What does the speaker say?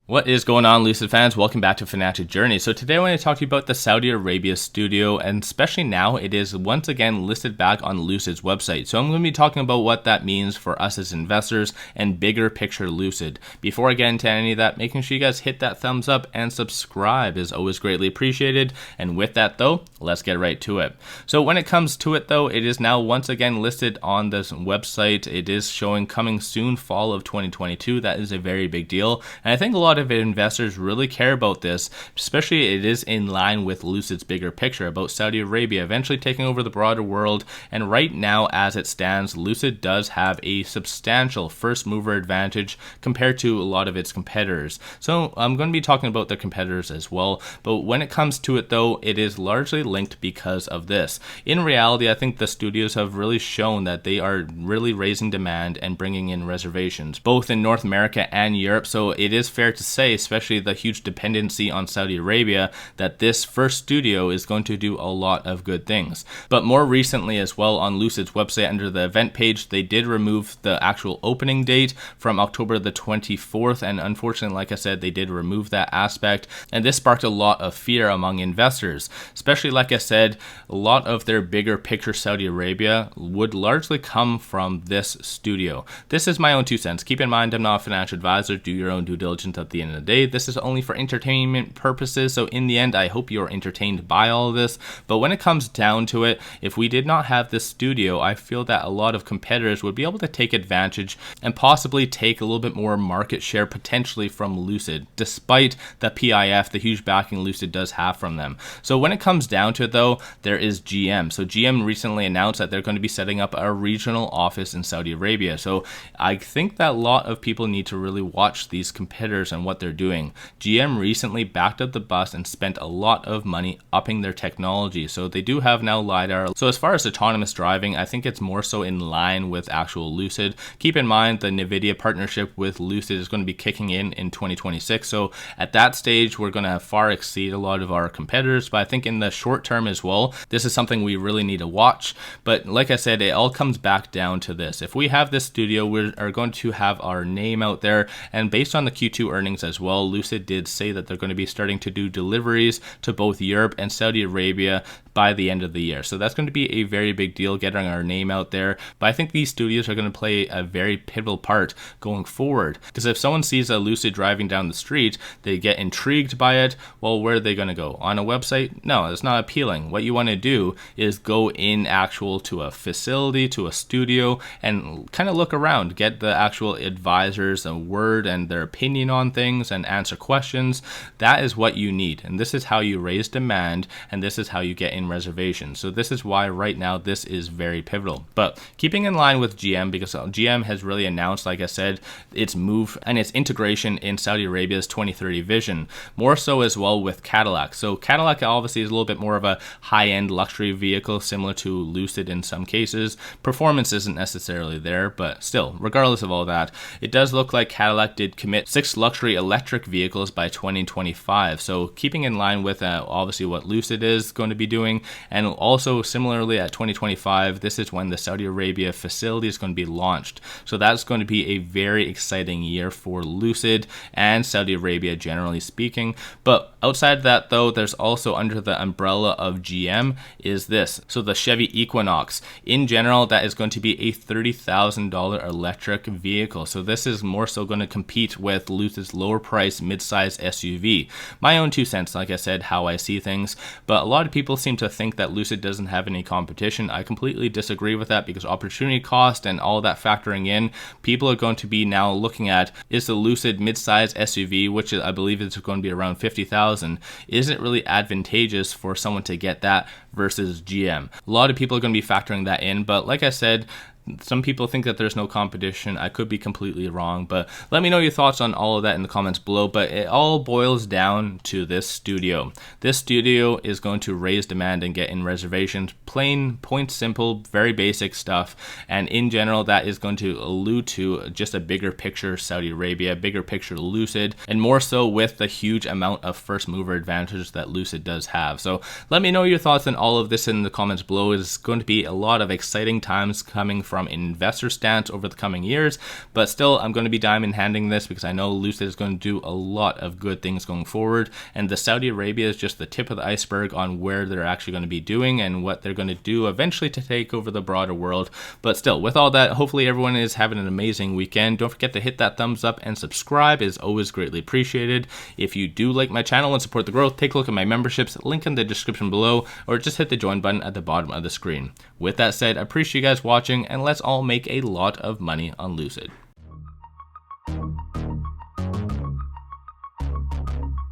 What is going on, Lucid fans? Welcome back to Financial Journey. So today I want to talk to you about the Saudi Arabia studio, and especially now it is once again listed back on Lucid's website. So I'm going to be talking about what that means for us as investors and bigger picture Lucid. Before I get into any of that, making sure you guys hit that thumbs up and subscribe is always greatly appreciated. And with that though, let's get right to it. So when it comes to it though, it is now once again listed on this website. It is showing coming soon, fall of 2022. That is a very big deal. And I think a lot of investors really care about this, especially it is in line with Lucid's bigger picture about Saudi Arabia eventually taking over the broader world. And right now, as it stands, Lucid does have a substantial first mover advantage compared to a lot of its competitors. So I'm going to be talking about the competitors as well, but when it comes to it though, it is largely linked because of this. In reality, I think the studios have really shown that they are really raising demand and bringing in reservations, both in North America and Europe. So it is fair to say, especially the huge dependency on Saudi Arabia, that this first studio is going to do a lot of good things. But more recently as well, on Lucid's website under the event page, they did remove the actual opening date from October the 24th, and unfortunately, like I said, they did remove that aspect, and this sparked a lot of fear among investors, especially like I said, a lot of their bigger picture Saudi Arabia would largely come from this studio. This is my own 2 cents. Keep in mind, I'm not a financial advisor. Do your own due diligence at the end of the day. This is only for entertainment purposes, so in the end I hope you're entertained by all of this. But when it comes down to it, if we did not have this studio, I feel that a lot of competitors would be able to take advantage and possibly take a little bit more market share potentially from Lucid, despite the PIF, the huge backing Lucid does have from them. So when it comes down to it though, there is GM. So GM recently announced that they're going to be setting up a regional office in Saudi Arabia. So I think that a lot of people need to really watch these competitors and what they're doing. GM recently backed up the bus and spent a lot of money upping their technology. So they do have now LiDAR. So as far as autonomous driving, I think it's more so in line with actual Lucid. Keep in mind the NVIDIA partnership with Lucid is going to be kicking in 2026. So at that stage, we're going to far exceed a lot of our competitors. But I think in the short term as well, this is something we really need to watch. But like I said, it all comes back down to this. If we have this studio, we are going to have our name out there. And based on the Q2 earnings as well, Lucid did say that they're going to be starting to do deliveries to both Europe and Saudi Arabia by the end of the year. So that's going to be a very big deal, getting our name out there. But I think these studios are going to play a very pivotal part going forward. Because if someone sees a Lucid driving down the street, they get intrigued by it. Well, where are they going to go? On a website? No, it's not appealing. What you want to do is go in actual to a facility, to a studio, and kind of look around, get the actual advisors a word and their opinion on things and answer questions. That is what you need. And this is how you raise demand, and this is how you get in reservations. So this is why right now this is very pivotal. But keeping in line with GM, because GM has really announced, like I said, its move and its integration in Saudi Arabia's 2030 vision, more so as well with Cadillac. So Cadillac obviously is a little bit more of a high-end luxury vehicle, similar to Lucid in some cases. Performance isn't necessarily there, but still, regardless of all that, it does look like Cadillac did commit 6 luxury electric vehicles by 2025. So keeping in line with obviously what Lucid is going to be doing, and also similarly at 2025, this is when the Saudi Arabia facility is going to be launched. So that's going to be a very exciting year for Lucid and Saudi Arabia generally speaking. But outside of that though, there's also under the umbrella of GM is this. So the Chevy Equinox. In general, that is going to be a $30,000 electric vehicle. So this is more so going to compete with Lucid's lower price mid-size SUV. My own 2 cents, like I said, how I see things. But a lot of people seem to think that Lucid doesn't have any competition. I completely disagree with that, because opportunity cost and all that factoring in, people are going to be now looking at, is the Lucid mid-size SUV, which I believe is going to be around $50,000, is it really advantageous for someone to get that versus GM? A lot of people are going to be factoring that in, but like I said, some people think that there's no competition. I could be completely wrong, but let me know your thoughts on all of that in the comments below. But it all boils down to this studio. This studio is going to raise demand and get in reservations. Plain, point simple, very basic stuff. And in general, that is going to allude to just a bigger picture Saudi Arabia, bigger picture Lucid, and more so with the huge amount of first mover advantage that Lucid does have. So let me know your thoughts on all of this in the comments below. It's going to be a lot of exciting times coming from an investor stance over the coming years, but still I'm going to be diamond handing this because I know Lucid is going to do a lot of good things going forward, and the Saudi Arabia is just the tip of the iceberg on where they're actually going to be doing and what they're going to do eventually to take over the broader world. But still, with all that, hopefully everyone is having an amazing weekend. Don't forget to hit that thumbs up and subscribe, is always greatly appreciated. If you do like my channel and support the growth, take a look at my memberships, link in the description below, or just hit the join button at the bottom of the screen. With that said, I appreciate you guys watching, and let's all make a lot of money on Lucid.